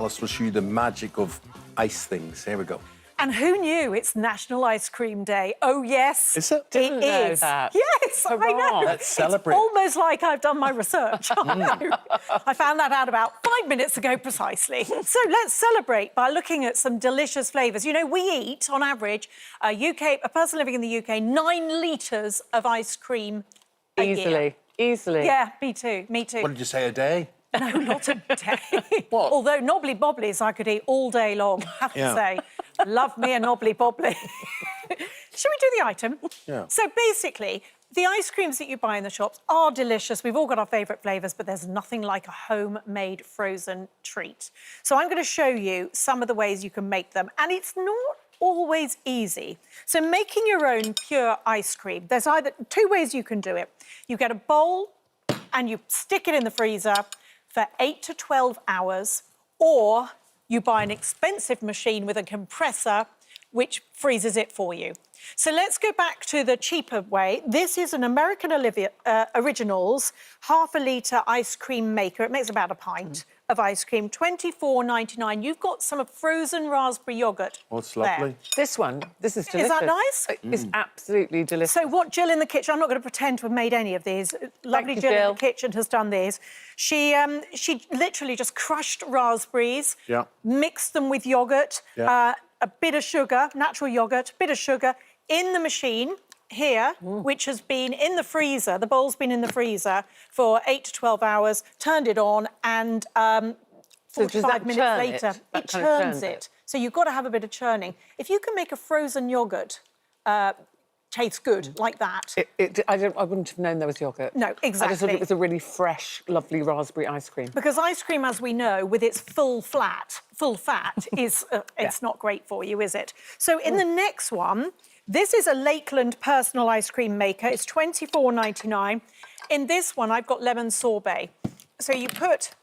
Let's show you the magic of ice things. Here we go. And who knew it's National Ice Cream Day? Oh, yes. Is it? It is. That. Yes, I know. Let's celebrate. It's almost like I've done my research. I know. I found that out about 5 minutes ago precisely. So let's celebrate by looking at some delicious flavours. You know, we eat, on average, a person living in the UK, 9 litres of ice cream a year. Easily. Yeah, me too, me too. What did you say, a day? No, not a day. What? Although knobbly bobblies I could eat all day long, I have to say. Love me a knobbly bobbly. Shall we do the item? Yeah. So basically, the ice creams that you buy in the shops are delicious. We've all got our favourite flavours, but there's nothing like a homemade frozen treat. So I'm going to show you some of the ways you can make them, and it's not always easy. So making your own pure ice cream, there's either 2 ways you can do it. You get a bowl and you stick it in the freezer for 8 to 12 hours, or you buy an expensive machine with a compressor which freezes it for you. So let's go back to the cheaper way. This is an American Originals ½ litre ice cream maker. It makes about a pint of ice cream, $24.99. You've got some frozen raspberry yoghurt. Oh, it's lovely. This is delicious. Is that nice? It's absolutely delicious. So what Jill in the kitchen, I'm not going to pretend to have made any of these. Lovely you, Jill in Jill. the kitchen has done these. She literally just crushed raspberries, mixed them with yoghurt, a bit of sugar, natural yoghurt, bit of sugar, in the machine here, which has been in the freezer, the bowl's been in the freezer for 8 to 12 hours, turned it on, and 45 minutes later, it churns it. So you've got to have a bit of churning. If you can make a frozen yoghurt taste good like that. I wouldn't have known there was yoghurt. No, exactly. I just thought it was a really fresh, lovely raspberry ice cream. Because ice cream, as we know, with its full fat, is it's not great for you, is it? So in the next one, this is a Lakeland personal ice cream maker. It's $24.99. In this one, I've got lemon sorbet. So you put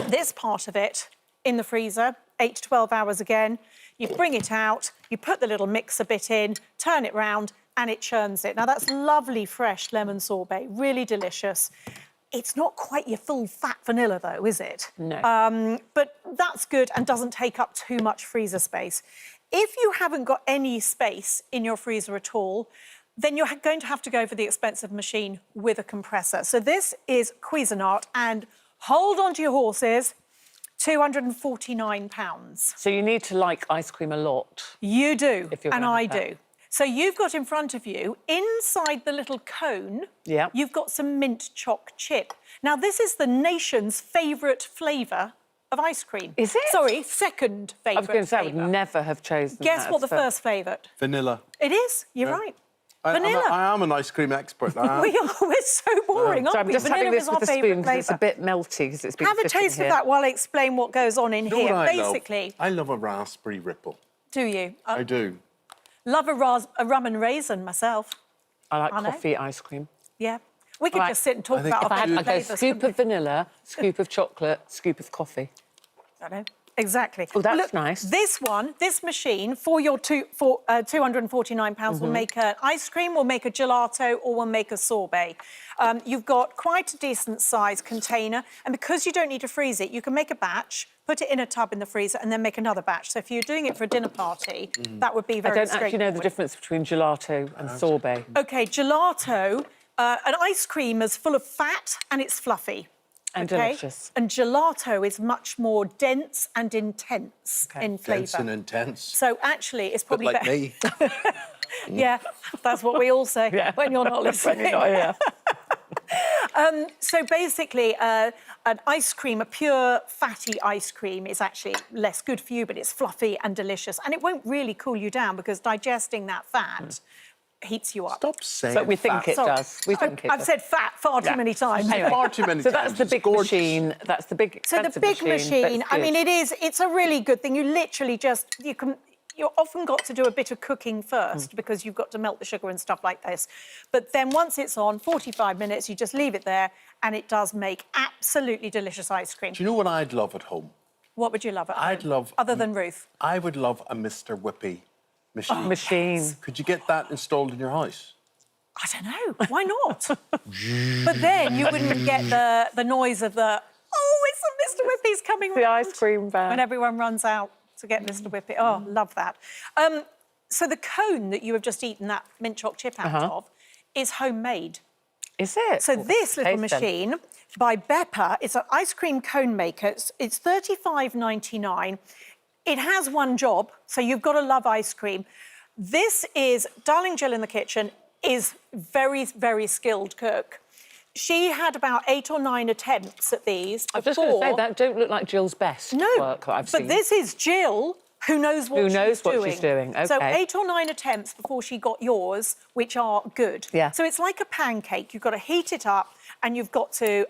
this part of it in the freezer, 8 to 12 hours again. You bring it out, you put the little mixer bit in, turn it round, and it churns it. Now, that's lovely, fresh lemon sorbet, really delicious. It's not quite your full fat vanilla, though, is it? No. But that's good and doesn't take up too much freezer space. If you haven't got any space in your freezer at all, then you're going to have to go for the expensive machine with a compressor. So this is Cuisinart, and hold on to your horses, £249. So you need to like ice cream a lot. You do, if you're and gonna I have that. do. So you've got in front of you, inside the little cone, you've got some mint choc chip. Now, this is the nation's favourite flavour of ice cream. Is it? Sorry, second favourite I was going to say, I flavour. would never have chosen Guess that what the as first favourite? Vanilla. It is, you're right. Vanilla. I am an ice cream expert. We're so boring, So aren't I'm we? just Vanilla having this is our with a spoon favourite because it's a flavour. bit melty because it's been Have a sitting taste here. of that while I explain what goes on in You know here. what I Basically, love? I love a raspberry ripple. do you? I do. Love a rum and raisin myself. I like I know. coffee ice cream. Yeah. We could Right. just sit and talk I think about if our I had favourite Like a flavours. scoop of vanilla, scoop of chocolate, scoop of coffee. I know. Exactly. Oh, that's Look, nice. This machine, for your £249 will make an ice cream, will make a gelato, or will make a sorbet. You've got quite a decent size container, and because you don't need to freeze it, you can make a batch, put it in a tub in the freezer, and then make another batch. So if you're doing it for a dinner party, that would be very I don't actually know the straightforward. difference between gelato and sorbet. OK, gelato, an ice cream is full of fat and it's fluffy. And Okay? delicious. And gelato is much more dense and intense in flavour. Dense and intense. So actually, it's But probably like better. me. Yeah, that's what we all say when you're not listening. When you're not here. So basically, an ice cream, a pure fatty ice cream, is actually less good for you, but it's fluffy and delicious, and it won't really cool you down because digesting that fat heats you up. Stop saying But we think fat. it does. We think it I've does. said fat far too many times. Anyway, Far too many so times. that's the It's big gorgeous. machine. That's the big So the expensive big machine, that's I mean, good. it's a really good thing. You literally you're often got to do a bit of cooking first because you've got to melt the sugar and stuff like this. But then once it's on, 45 minutes, you just leave it there and it does make absolutely delicious ice cream. Do you know what I'd love at home? What would you love at I'd home? love... Other than Ruth? I would love a Mr. Whippy machine. Machine. Could you get that installed in your house? I don't know. Why not? But then you wouldn't get the noise of the Oh, it's a Mr. Whippy's coming The round. ice cream van. When everyone runs out to get Mr. Whippy. Oh, love that. So the cone that you have just eaten that mint choc chip out of is homemade. Is it? So Oh, this little taste then. machine by Beper, it's an ice cream cone maker. It's $35.99. It has one job, so you've got to love ice cream. This is, darling Jill in the kitchen is very, very skilled cook. She had about 8 or 9 attempts at these I was just going to say, that don't look like Jill's best work that I've seen. but this is Jill who knows what she's doing. So OK. 8 or 9 attempts before she got yours, which are good. Yeah. So it's like a pancake. You've got to heat it up and you've got to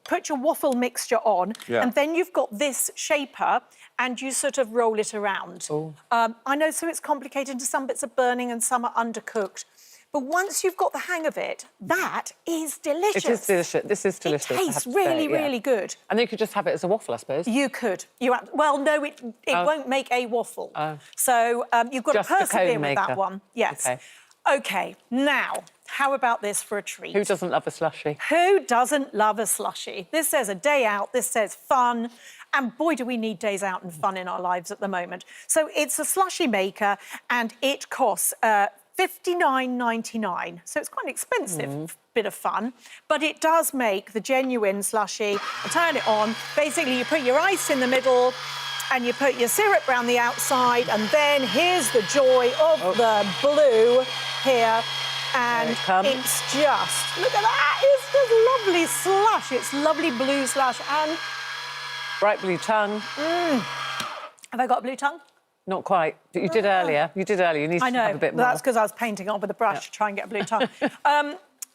put your waffle mixture on. Yeah. And then you've got this shaper and you sort of roll it around. I know, so it's complicated and some bits are burning and some are undercooked. But once you've got the hang of it, that is delicious. It is delicious. This is delicious. It tastes really, really good. And then you could just have it as a waffle, I suppose. You could. Well, no, it won't make a waffle. So you've got Just to the persevere cone with maker. that one. Yes. OK. OK, now, how about this for a treat? Who doesn't love a slushie? Who doesn't love a slushie? This says a day out, this says fun, and boy, do we need days out and fun in our lives at the moment. So it's a slushie maker, and it costs $59.99. So it's quite an expensive bit of fun, but it does make the genuine slushie. I'll turn it on. Basically, you put your ice in the middle, and you put your syrup around the outside, and then here's the joy of the blue here. And it's just, look at that, it's just lovely slush. It's lovely blue slush and... Bright blue tongue. Have I got a blue tongue? Not quite. You did earlier. You did earlier. You need to have a bit more. That's because I was painting on with a brush to try and get a blue tongue.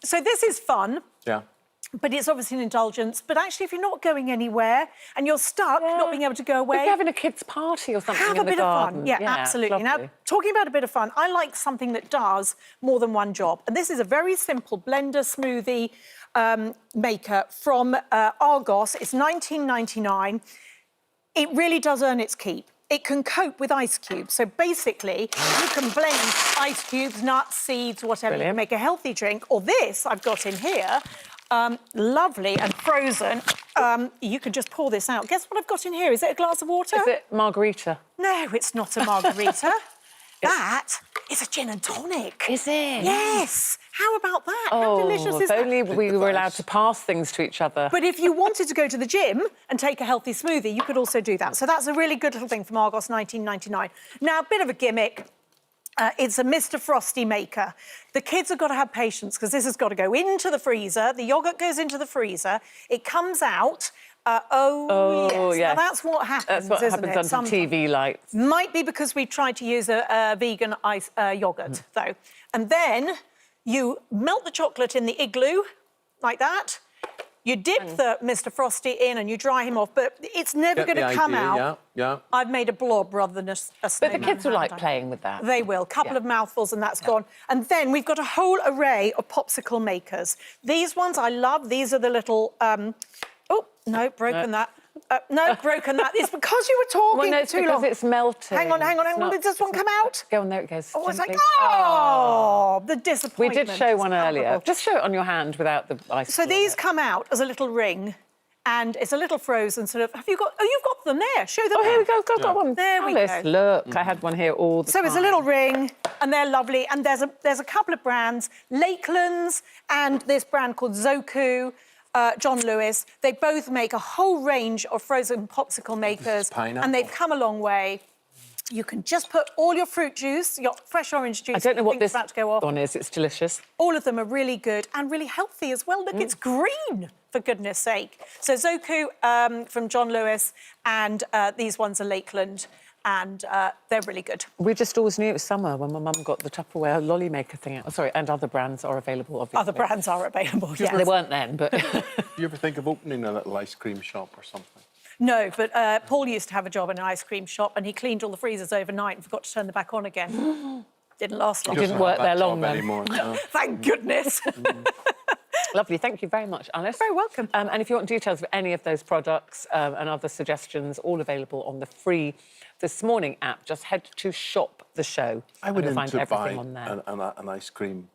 So this is fun. Yeah. But it's obviously an indulgence. But actually, if you're not going anywhere and you're stuck, not being able to go away... If you're having a kid's party or something have in a bit the of garden. fun. Yeah, absolutely. Now, talking about a bit of fun, I like something that does more than one job. And this is a very simple blender smoothie maker from Argos. It's $19.99. It really does earn its keep. It can cope with ice cubes. So basically, you can blend ice cubes, nuts, seeds, whatever, Brilliant. to make a healthy drink. Or this I've got in here, lovely and frozen. You can just pour this out. Guess what I've got in here? Is it a glass of water? Is it margarita? No, it's not a margarita. That is a gin and tonic. Is it? Yes. How about that? How delicious is if that? only we were allowed to pass things to each other. But if you wanted to go to the gym and take a healthy smoothie, you could also do that. So that's a really good little thing from Argos, $19.99. Now, a bit of a gimmick. It's a Mr. Frosty maker. The kids have got to have patience because this has got to go into the freezer. The yoghurt goes into the freezer. It comes out. Yes. yes. Now, that's what happens, That's what isn't happens it? under TV lights. Might be because we tried to use a vegan ice yoghurt, though. And then you melt the chocolate in the igloo, like that. You dip the Mr. Frosty in and you dry him off, but it's never going to come out. Yeah. I've made a blob rather than a But snowman. the kids will like haven't I? playing with that. They will. Couple of mouthfuls and that's gone. And then we've got a whole array of popsicle makers. These ones I love. These are the little... oh, no, broken that. No, broken that. It's because you were talking Well, no, it's too because long. it's melting. Hang on. Did this one come out? Go on, there it goes. Oh, it's like, gently. the We disappointment. did show one is earlier. palpable. Just show it on your hand without the ice. So on these it. come out as a little ring, and it's a little frozen sort of... Have you got... Oh, you've got them there. Show them. Oh, here we go. Got one. There we Alice, go. look, I had one here all the time. So it's a little ring, and they're lovely. And there's a couple of brands, Lakelands and this brand called Zoku, John Lewis. They both make a whole range of frozen popsicle makers, pineapple. and they've come a long way. You can just put all your fruit juice, your fresh orange juice. I don't know what think it's this about to go off. one is. It's delicious. All of them are really good and really healthy as well. Look, it's green, for goodness sake. So Zoku from John Lewis, and these ones are Lakeland, and they're really good. We just always knew it was summer when my mum got the Tupperware lolly maker thing out. Oh, sorry, and other brands are available, obviously. Other brands are available, yes. They weren't then, but... Do you ever think of opening a little ice cream shop or something? No, but Paul used to have a job in an ice cream shop, and he cleaned all the freezers overnight and forgot to turn them back on again. Didn't last long. He didn't work there long then. anymore. No. Thank goodness. Lovely, thank you very much, Alice. Very welcome. And if you want details of any of those products and other suggestions, all available on the free This Morning app. Just head to Shop the Show. I went and in you'll find to everything buy on there. an ice cream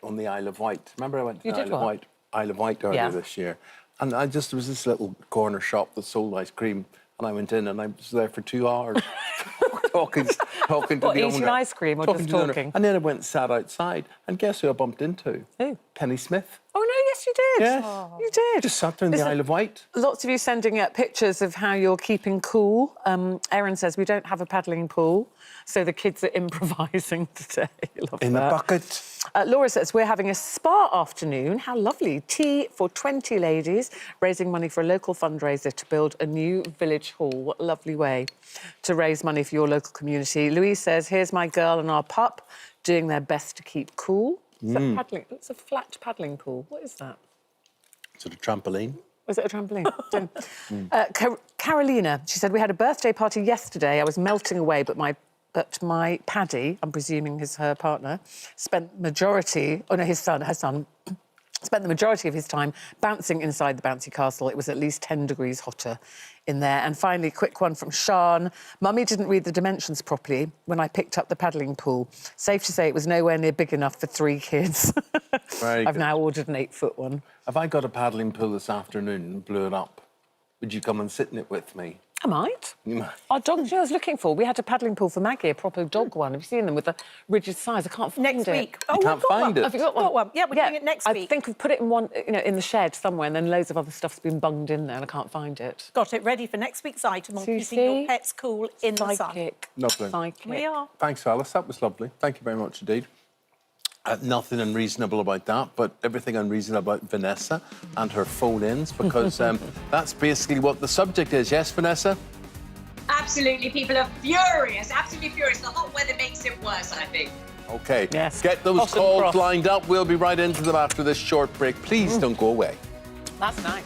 on the Isle of Wight. Remember I went to You the did Isle of what? Wight? Isle of Wight earlier Yeah. this year. And there was this little corner shop that sold ice cream, and I went in and I was there for 2 hours talking to What, the owner. eating ice cream or just to the owner. talking? And then I went and sat outside, and guess who I bumped into? Who? Penny Smith. Oh, no, yes, you did. Yes. You did. Just sat there in the Isle of Wight. Lots of you sending out pictures of how you're keeping cool. Erin says, we don't have a paddling pool, so the kids are improvising today. Love In that. a bucket. Laura says, we're having a spa afternoon. How lovely. Tea for 20 ladies, raising money for a local fundraiser to build a new village hall. What a lovely way to raise money for your local community. Louise says, here's my girl and our pup doing their best to keep cool. Is that paddling? It's a flat paddling pool. What is that? Sort of trampoline. Was it a trampoline? Carolina, she said, we had a birthday party yesterday. I was melting away, but my Paddy, I'm presuming her partner, spent her son, spent the majority of his time bouncing inside the bouncy castle. It was at least 10 degrees hotter in there. And finally, quick one from Sian. Mummy didn't read the dimensions properly when I picked up the paddling pool. Safe to say it was nowhere near big enough for 3 kids. I've now ordered an 8-foot one. If I got a paddling pool this afternoon and blew it up, would you come and sit in it with me? I might. You might. Our dog, I was looking for, we had a paddling pool for Maggie, a proper dog one. Have you seen them with the rigid size? I can't find it. Next week. You can't find it. Have you got one? Got one. Yeah, we're doing it next week. I think we've put it in one, in the shed somewhere, and then loads of other stuff's been bunged in there, and I can't find it. Got it ready for next week's item on So you keeping your see? pets cool in the sun. Psychic. Lovely. Psychic. We are. Thanks, Alice. That was lovely. Thank you very much indeed. Nothing unreasonable about that, but everything unreasonable about Vanessa and her phone-ins, because that's basically what the subject is. Yes, Vanessa? Absolutely, people are furious, absolutely furious. The hot weather makes it worse, I think. OK. Yes. Get those Bottom calls cross. lined up. We'll be right into them after this short break. Please don't go away. That's nice.